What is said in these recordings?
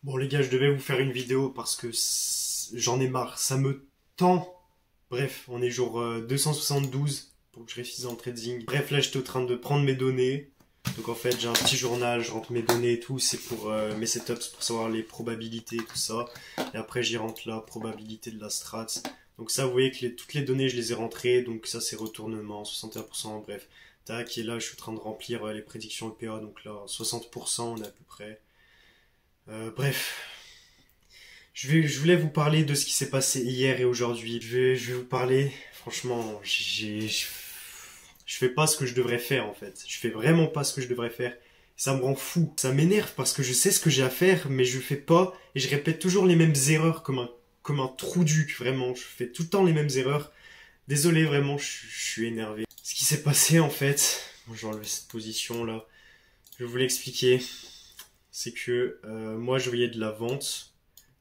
Bon les gars, je devais vous faire une vidéo parce que j'en ai marre, ça me tend. Bref, on est jour 272 pour que je révise en trading. Bref, là j'étais en train de prendre mes données. Donc en fait j'ai un petit journal, je rentre mes données et tout, c'est pour mes setups, pour savoir les probabilités et tout ça. Et après j'y rentre la probabilité de la strat. Donc ça vous voyez que toutes les données je les ai rentrées, donc ça c'est retournement, 61%, bref. Tac, et là je suis en train de remplir les prédictions EPA, donc là 60% on est à peu près. Bref, je voulais vous parler de ce qui s'est passé hier et aujourd'hui. Je vais vous parler, franchement, je fais pas ce que je devrais faire en fait. Je fais vraiment pas ce que je devrais faire. Ça me rend fou. Ça m'énerve parce que je sais ce que j'ai à faire, mais je fais pas et je répète toujours les mêmes erreurs comme un trou duc, vraiment. Je fais tout le temps les mêmes erreurs. Désolé, vraiment, je suis énervé. Ce qui s'est passé en fait, j'ai enlevé cette position là. Je vais vous l'expliquer. C'est que moi je voyais de la vente.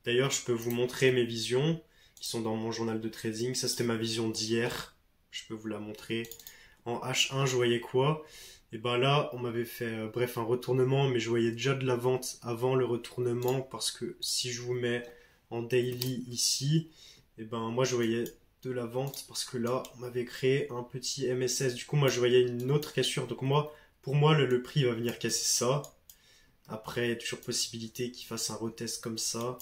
D'ailleurs, je peux vous montrer mes visions qui sont dans mon journal de trading. Ça, c'était ma vision d'hier. Je peux vous la montrer. En H1, je voyais quoi? Et ben là, on m'avait fait bref un retournement, mais je voyais déjà de la vente avant le retournement parce que si je vous mets en daily ici, et ben moi je voyais de la vente parce que là, on m'avait créé un petit MSS. Du coup, moi je voyais une autre cassure. Donc moi, pour moi, le prix va venir casser ça. Après, il y a toujours possibilité qu'il fasse un retest comme ça.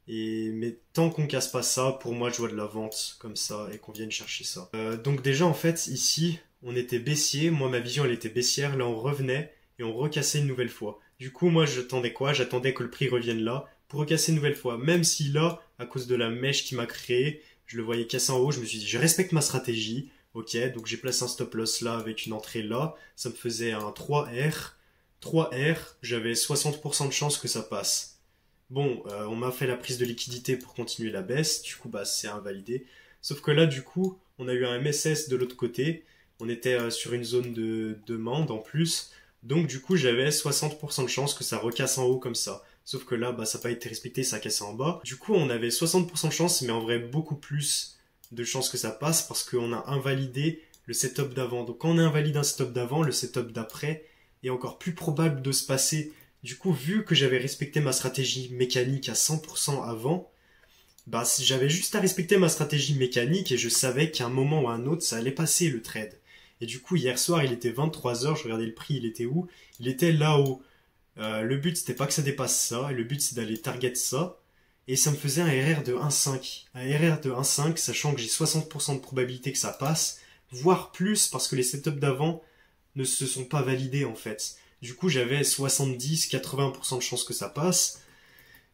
Mais tant qu'on casse pas ça, pour moi, je vois de la vente comme ça et qu'on vienne chercher ça. Donc déjà, en fait, ici, on était baissier. Moi, ma vision, elle était baissière. Là, on revenait et on recassait une nouvelle fois. Du coup, moi, j'attendais quoi? J'attendais que le prix revienne là pour recasser une nouvelle fois. Même si là, à cause de la mèche qui m'a créé, je le voyais casser en haut, je me suis dit, je respecte ma stratégie. Ok, donc j'ai placé un stop loss là avec une entrée là. Ça me faisait un 3R. 3R, j'avais 60% de chance que ça passe. Bon, on m'a fait la prise de liquidité pour continuer la baisse, du coup bah c'est invalidé. Sauf que là du coup, on a eu un MSS de l'autre côté, on était sur une zone de demande en plus, donc du coup j'avais 60% de chance que ça recasse en haut comme ça. Sauf que là, bah ça n'a pas été respecté, ça a cassé en bas. Du coup on avait 60% de chance, mais en vrai beaucoup plus de chance que ça passe parce qu'on a invalidé le setup d'avant. Donc quand on invalide un setup d'avant, le setup d'après est encore plus probable de se passer. Du coup, vu que j'avais respecté ma stratégie mécanique à 100% avant, bah j'avais juste à respecter ma stratégie mécanique et je savais qu'à un moment ou à un autre, ça allait passer le trade. Et du coup, hier soir, il était 23h, je regardais le prix, il était où? Il était là-haut. Le but, c'était pas que ça dépasse ça, et le but, c'est d'aller target ça. Et ça me faisait un RR de 1,5. Un RR de 1,5, sachant que j'ai 60% de probabilité que ça passe, voire plus, parce que les setups d'avant ne se sont pas validés en fait. Du coup, j'avais 70-80% de chances que ça passe.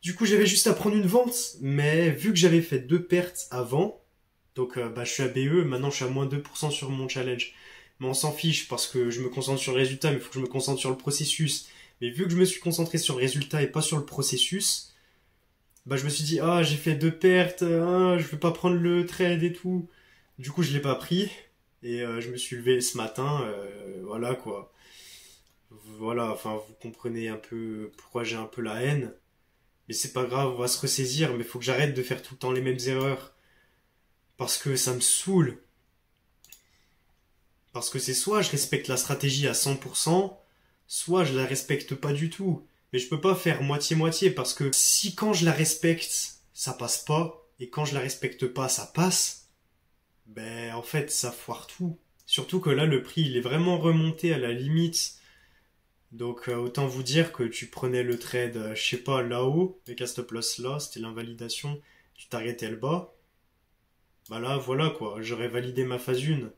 Du coup, j'avais juste à prendre une vente, mais vu que j'avais fait deux pertes avant, donc bah, je suis à BE, maintenant je suis à moins 2% sur mon challenge. Mais on s'en fiche parce que je me concentre sur le résultat, mais il faut que je me concentre sur le processus. Mais vu que je me suis concentré sur le résultat et pas sur le processus, bah je me suis dit, ah j'ai fait deux pertes, ah, je vais pas prendre le trade et tout. Du coup, je l'ai pas pris. Et je me suis levé ce matin, voilà quoi. Voilà, enfin vous comprenez un peu pourquoi j'ai un peu la haine. Mais c'est pas grave, on va se ressaisir, mais faut que j'arrête de faire tout le temps les mêmes erreurs. Parce que ça me saoule. Parce que c'est soit je respecte la stratégie à 100%, soit je la respecte pas du tout. Mais je peux pas faire moitié-moitié, parce que si quand je la respecte, ça passe pas, et quand je la respecte pas, ça passe, ben en fait ça foire tout. Surtout que là le prix il est vraiment remonté à la limite. Donc autant vous dire que tu prenais le trade, je sais pas, là-haut, avec un stop loss là, c'était l'invalidation, tu t'arrêtais le bas. Bah là voilà quoi, j'aurais validé ma phase 1.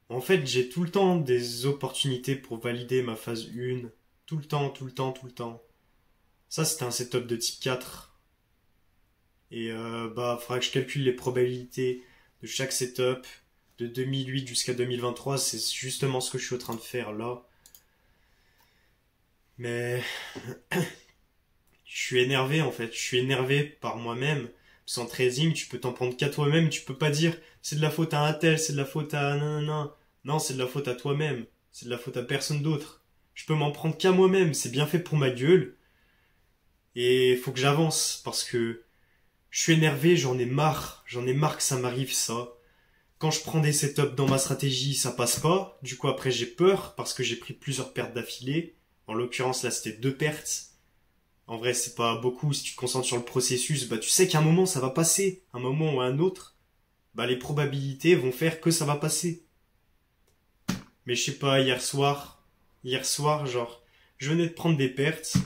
En fait j'ai tout le temps des opportunités pour valider ma phase 1. Tout le temps, tout le temps, tout le temps. Ça c'était un setup de type 4. Et bah faudra que je calcule les probabilités de chaque setup de 2008 jusqu'à 2023. C'est justement ce que je suis en train de faire là. Mais je suis énervé en fait. Je suis énervé par moi-même. Parce qu'en trading, tu peux t'en prendre qu'à toi-même. Tu peux pas dire c'est de la faute à un tel, c'est de la faute à non. Non, c'est de la faute à toi-même. C'est de la faute à personne d'autre. Je peux m'en prendre qu'à moi-même. C'est bien fait pour ma gueule. Et faut que j'avance parce que je suis énervé, j'en ai marre. J'en ai marre que ça m'arrive ça. Quand je prends des setups dans ma stratégie, ça passe pas. Du coup, après, j'ai peur parce que j'ai pris plusieurs pertes d'affilée. En l'occurrence, là, c'était deux pertes. En vrai, c'est pas beaucoup. Si tu te concentres sur le processus, bah tu sais qu'à un moment ça va passer. Un moment ou un autre, bah les probabilités vont faire que ça va passer. Mais je sais pas, hier soir, genre, je venais de prendre des pertes.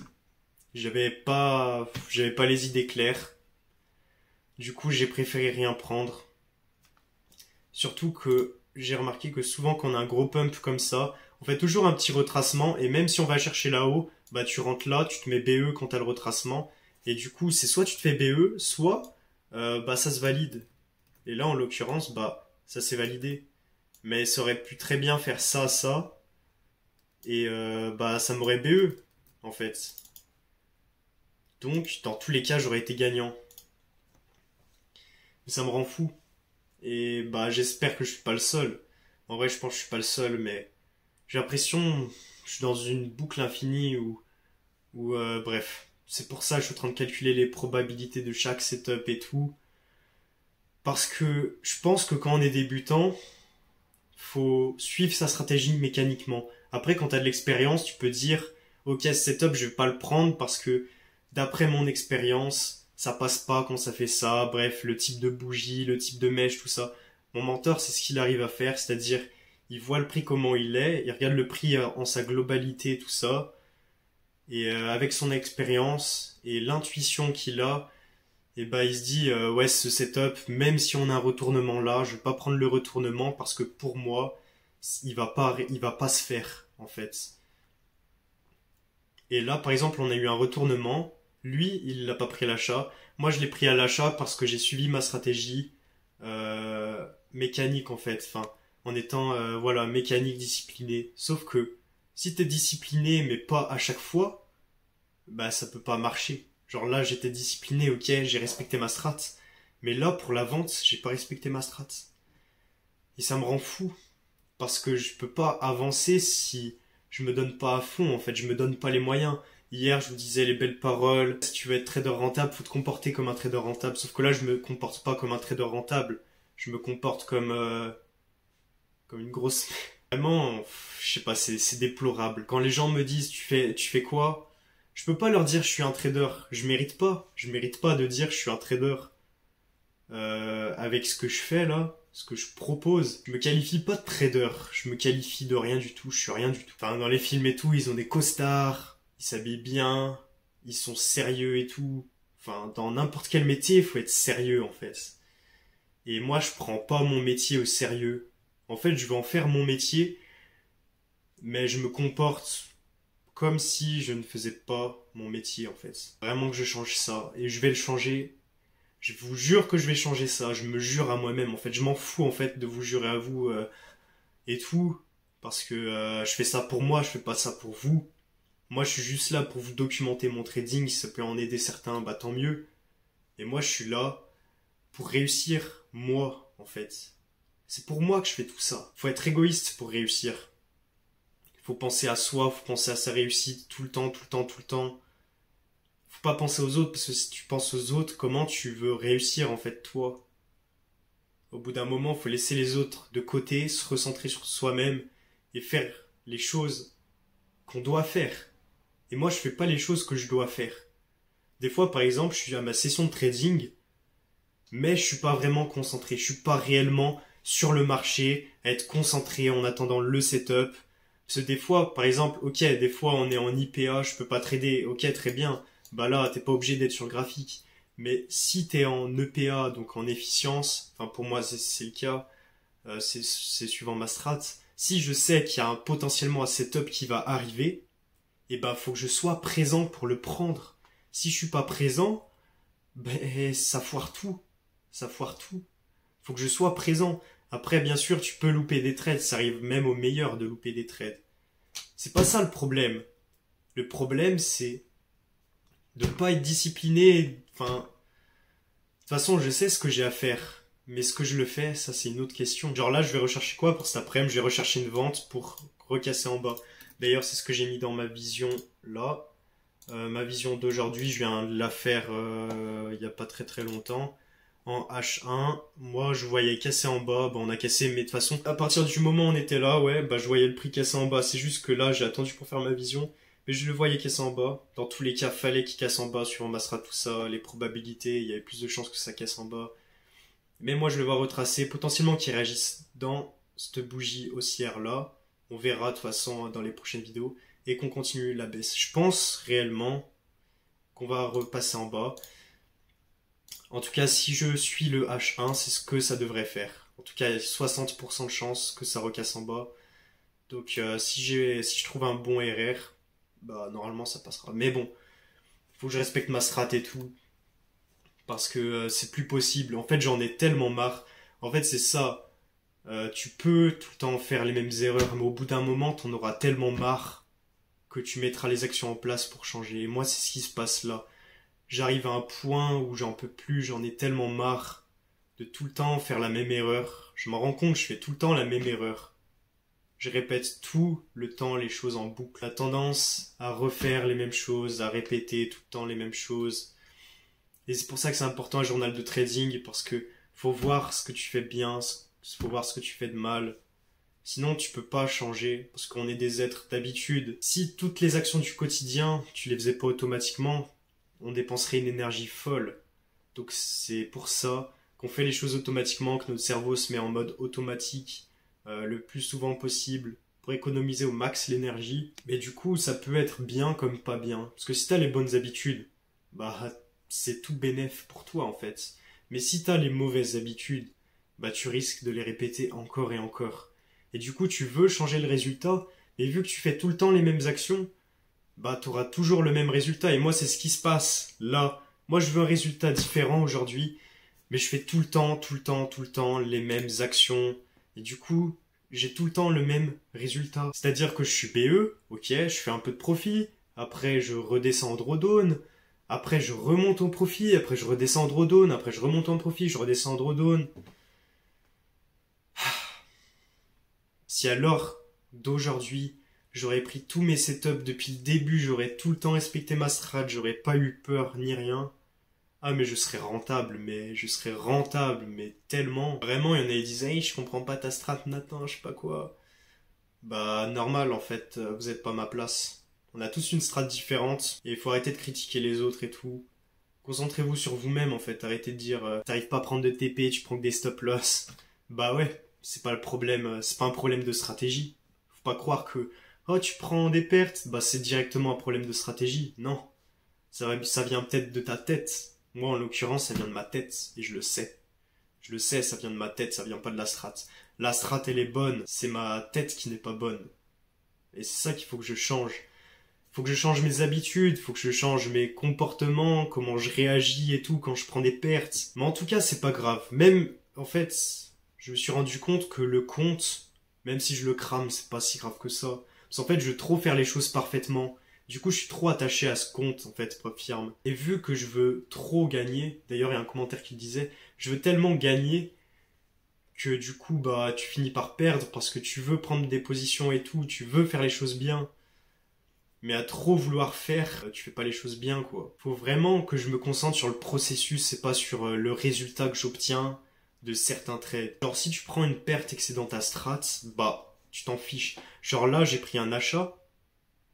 J'avais pas les idées claires. Du coup, j'ai préféré rien prendre. Surtout que j'ai remarqué que souvent quand on a un gros pump comme ça, on fait toujours un petit retracement et même si on va chercher là-haut, bah tu rentres là, tu te mets BE quand t'as le retracement et du coup c'est soit tu te fais BE, soit bah ça se valide. Et là en l'occurrence bah ça s'est validé. Mais ça aurait pu très bien faire ça et bah ça m'aurait BE en fait. Donc dans tous les cas j'aurais été gagnant. Mais ça me rend fou. Et bah j'espère que je suis pas le seul. En vrai je pense que je suis pas le seul mais j'ai l'impression que je suis dans une boucle infinie où bref. C'est pour ça que je suis en train de calculer les probabilités de chaque setup et tout. Parce que je pense que quand on est débutant, faut suivre sa stratégie mécaniquement. Après, quand tu as de l'expérience, tu peux dire, ok, ce setup, je vais pas le prendre parce que d'après mon expérience, ça passe pas quand ça fait ça. Bref, le type de bougie, le type de mèche, tout ça. Mon mentor, c'est ce qu'il arrive à faire, c'est-à-dire, il voit le prix comment il est, il regarde le prix en sa globalité, tout ça, et avec son expérience et l'intuition qu'il a, et bah il se dit ouais ce setup, même si on a un retournement là, je vais pas prendre le retournement parce que pour moi, il va pas se faire en fait. Et là par exemple on a eu un retournement, lui il l'a pas pris à l'achat, moi je l'ai pris à l'achat parce que j'ai suivi ma stratégie mécanique en fait, enfin en étant voilà mécanique discipliné. Sauf que si t'es discipliné mais pas à chaque fois, bah ça peut pas marcher. Genre là j'étais discipliné, ok, j'ai respecté ma strat. Mais là pour la vente, j'ai pas respecté ma strat. Et ça me rend fou. Parce que je peux pas avancer si je me donne pas à fond, en fait, je me donne pas les moyens. Hier, je vous disais les belles paroles. Si tu veux être trader rentable, faut te comporter comme un trader rentable. Sauf que là, je me comporte pas comme un trader rentable. Je me comporte comme une grosse... Vraiment, je sais pas, c'est déplorable. Quand les gens me disent tu fais quoi? Je peux pas leur dire je suis un trader. Je mérite pas. Je mérite pas de dire je suis un trader. Avec ce que je fais là, ce que je propose, je me qualifie pas de trader. Je me qualifie de rien du tout. Je suis rien du tout. Enfin, dans les films et tout, ils ont des costards. Ils s'habillent bien. Ils sont sérieux et tout. Enfin, dans n'importe quel métier, il faut être sérieux en fait. Et moi, je prends pas mon métier au sérieux. En fait, je veux en faire mon métier, mais je me comporte comme si je ne faisais pas mon métier en fait. Vraiment que je change ça, et je vais le changer. Je vous jure que je vais changer ça, je me jure à moi-même en fait. Je m'en fous en fait de vous jurer à vous et tout, parce que je fais ça pour moi, je fais pas ça pour vous. Moi, je suis juste là pour vous documenter mon trading, si ça peut en aider certains, bah tant mieux. Et moi, je suis là pour réussir, moi, en fait. C'est pour moi que je fais tout ça. Faut être égoïste pour réussir. Faut penser à soi, faut penser à sa réussite tout le temps, tout le temps, tout le temps. Faut pas penser aux autres, parce que si tu penses aux autres, comment tu veux réussir, en fait, toi? Au bout d'un moment, faut laisser les autres de côté, se recentrer sur soi-même et faire les choses qu'on doit faire. Et moi, je fais pas les choses que je dois faire. Des fois, par exemple, je suis à ma session de trading, mais je suis pas vraiment concentré. Je suis pas réellement sur le marché, à être concentré en attendant le setup. Parce que des fois, par exemple, ok, des fois on est en IPA, je peux pas trader, ok, très bien. Bah là, t'es pas obligé d'être sur le graphique. Mais si t'es en EPA, donc en efficience, enfin pour moi c'est le cas, c'est suivant ma strat. Si je sais qu'il y a potentiellement un setup qui va arriver, et ben faut que je sois présent pour le prendre. Si je suis pas présent, ben ça foire tout. Ça foire tout. Faut que je sois présent. Après, bien sûr, tu peux louper des trades. Ça arrive même aux meilleurs de louper des trades. C'est pas ça le problème. Le problème, c'est de pas être discipliné. Enfin, de toute façon, je sais ce que j'ai à faire. Mais ce que je le fais, ça, c'est une autre question. Genre là, je vais rechercher quoi pour cet après-midi? Je vais rechercher une vente pour recasser en bas. D'ailleurs, c'est ce que j'ai mis dans ma vision là. Ma vision d'aujourd'hui, je viens de la faire il n'y a pas très très longtemps. En H1, moi je voyais casser en bas, bah on a cassé, mais de toute façon, à partir du moment où on était là, ouais, bah je voyais le prix casser en bas. C'est juste que là, j'ai attendu pour faire ma vision, Mais je le voyais casser en bas. Dans tous les cas, fallait qu'il casse en bas suivant ma strat, tout ça, les probabilités, il y avait plus de chances que ça casse en bas. Mais moi, je le vois retracer, potentiellement qu'il réagisse dans cette bougie haussière là. On verra de toute façon dans les prochaines vidéos. Et qu'on continue la baisse. Je pense réellement qu'on va repasser en bas. En tout cas, si je suis le H1, c'est ce que ça devrait faire. En tout cas, il y a 60% de chance que ça recasse en bas. Donc si je trouve un bon RR, bah normalement ça passera. Mais bon, faut que je respecte ma strat et tout. Parce que c'est plus possible. En fait, j'en ai tellement marre. En fait, c'est ça. Tu peux tout le temps faire les mêmes erreurs, mais au bout d'un moment, t'en auras tellement marre que tu mettras les actions en place pour changer. Et moi, c'est ce qui se passe là. J'arrive à un point où j'en peux plus, j'en ai tellement marre de tout le temps faire la même erreur. Je m'en rends compte, je fais tout le temps la même erreur. Je répète tout le temps les choses en boucle. La tendance à refaire les mêmes choses, à répéter tout le temps les mêmes choses. Et c'est pour ça que c'est important un journal de trading, parce que faut voir ce que tu fais bien, faut voir ce que tu fais de mal. Sinon, tu peux pas changer, parce qu'on est des êtres d'habitude. Si toutes les actions du quotidien, tu les faisais pas automatiquement, on dépenserait une énergie folle. Donc c'est pour ça qu'on fait les choses automatiquement, que notre cerveau se met en mode automatique le plus souvent possible pour économiser au max l'énergie. Mais du coup, ça peut être bien comme pas bien. Parce que si t'as les bonnes habitudes, bah c'est tout bénef pour toi en fait. Mais si t'as les mauvaises habitudes, bah tu risques de les répéter encore et encore. Et du coup, tu veux changer le résultat, mais vu que tu fais tout le temps les mêmes actions, bah t'auras toujours le même résultat. Et moi, c'est ce qui se passe là. Moi, je veux un résultat différent aujourd'hui, mais je fais tout le temps les mêmes actions. Et du coup, j'ai tout le temps le même résultat. C'est-à-dire que je suis BE, ok, je fais un peu de profit, après je redescends en drawdown, après je remonte en profit, après je redescends en drawdown, après je remonte en profit, je redescends en drawdown. Si à l'heure d'aujourd'hui, j'aurais pris tous mes setups depuis le début, j'aurais tout le temps respecté ma strat, j'aurais pas eu peur ni rien. Ah mais je serais rentable, mais tellement. Vraiment, il y en a qui disent hey, je comprends pas ta strat Nathan, je sais pas quoi. Bah normal en fait, vous êtes pas à ma place. On a tous une strat différente, et il faut arrêter de critiquer les autres et tout. Concentrez-vous sur vous-même en fait, arrêtez de dire t'arrives pas à prendre de TP, tu prends que des stop loss. Bah ouais, c'est pas le problème, c'est pas un problème de stratégie. Faut pas croire que oh tu prends des pertes, bah c'est directement un problème de stratégie. Non, ça vient peut-être de ta tête. Moi en l'occurrence ça vient de ma tête et je le sais. Je le sais, ça vient de ma tête, ça vient pas de la strat. La strat elle est bonne, c'est ma tête qui n'est pas bonne. Et c'est ça qu'il faut que je change. Faut que je change mes habitudes, faut que je change mes comportements, comment je réagis et tout quand je prends des pertes. Mais en tout cas, c'est pas grave. Même, en fait, je me suis rendu compte que le compte, même si je le crame, c'est pas si grave que ça. Parce qu'en fait, je veux trop faire les choses parfaitement. Du coup, je suis trop attaché à ce compte, en fait, Pop Firm. Et vu que je veux trop gagner, d'ailleurs, il y a un commentaire qui disait, je veux tellement gagner que du coup, bah, tu finis par perdre parce que tu veux prendre des positions et tout, tu veux faire les choses bien. Mais à trop vouloir faire, tu fais pas les choses bien, quoi. Faut vraiment que je me concentre sur le processus et pas sur le résultat que j'obtiens de certains trades. Genre, si tu prends une perte et que c'est dans ta strat, bah, tu t'en fiches. Genre là, j'ai pris un achat,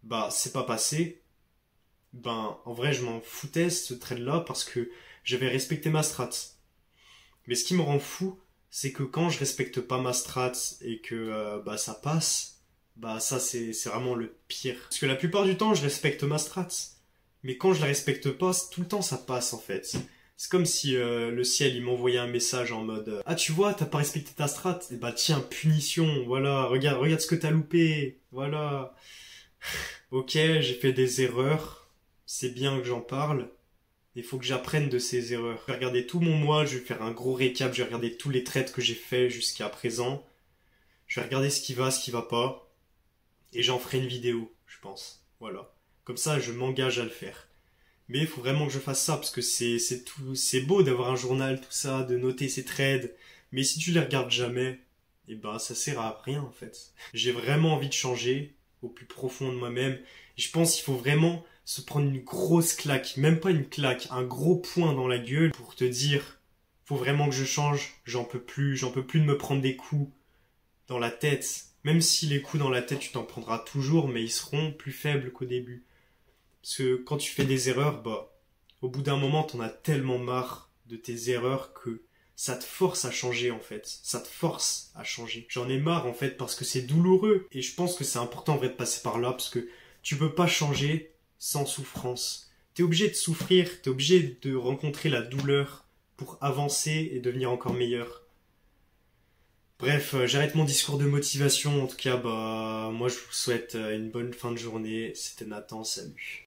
bah, c'est pas passé. Ben, en vrai, je m'en foutais, ce trade-là, parce que j'avais respecté ma strat. Mais ce qui me rend fou, c'est que quand je respecte pas ma strat et que, bah, ça passe, bah ça c'est vraiment le pire. Parce que la plupart du temps je respecte ma strat. Mais quand je la respecte pas, tout le temps ça passe en fait. C'est comme si le ciel il m'envoyait un message en mode ah tu vois t'as pas respecté ta strat. Et bah tiens punition, voilà, regarde ce que t'as loupé. Voilà. Ok j'ai fait des erreurs. C'est bien que j'en parle. Il faut que j'apprenne de ces erreurs. Je vais regarder tout mon mois, je vais faire un gros récap, je vais regarder tous les trades que j'ai fait jusqu'à présent. Je vais regarder ce qui va pas. Et j'en ferai une vidéo, je pense. Voilà. Comme ça, je m'engage à le faire. Mais il faut vraiment que je fasse ça, parce que c'est beau d'avoir un journal, tout ça, de noter ses trades. Mais si tu les regardes jamais, eh ben, ça sert à rien, en fait. J'ai vraiment envie de changer, au plus profond de moi-même. Et je pense qu'il faut vraiment se prendre une grosse claque, même pas une claque, un gros point dans la gueule pour te dire, faut vraiment que je change, j'en peux plus de me prendre des coups dans la tête. Même si les coups dans la tête, tu t'en prendras toujours, mais ils seront plus faibles qu'au début. Parce que quand tu fais des erreurs, bah, au bout d'un moment, t'en as tellement marre de tes erreurs que ça te force à changer en fait. Ça te force à changer. J'en ai marre en fait parce que c'est douloureux. Et je pense que c'est important en vrai de passer par là parce que tu peux pas changer sans souffrance. T'es obligé de souffrir, t'es obligé de rencontrer la douleur pour avancer et devenir encore meilleur. Bref, j'arrête mon discours de motivation. En tout cas, bah, moi je vous souhaite une bonne fin de journée. C'était Nathan, salut.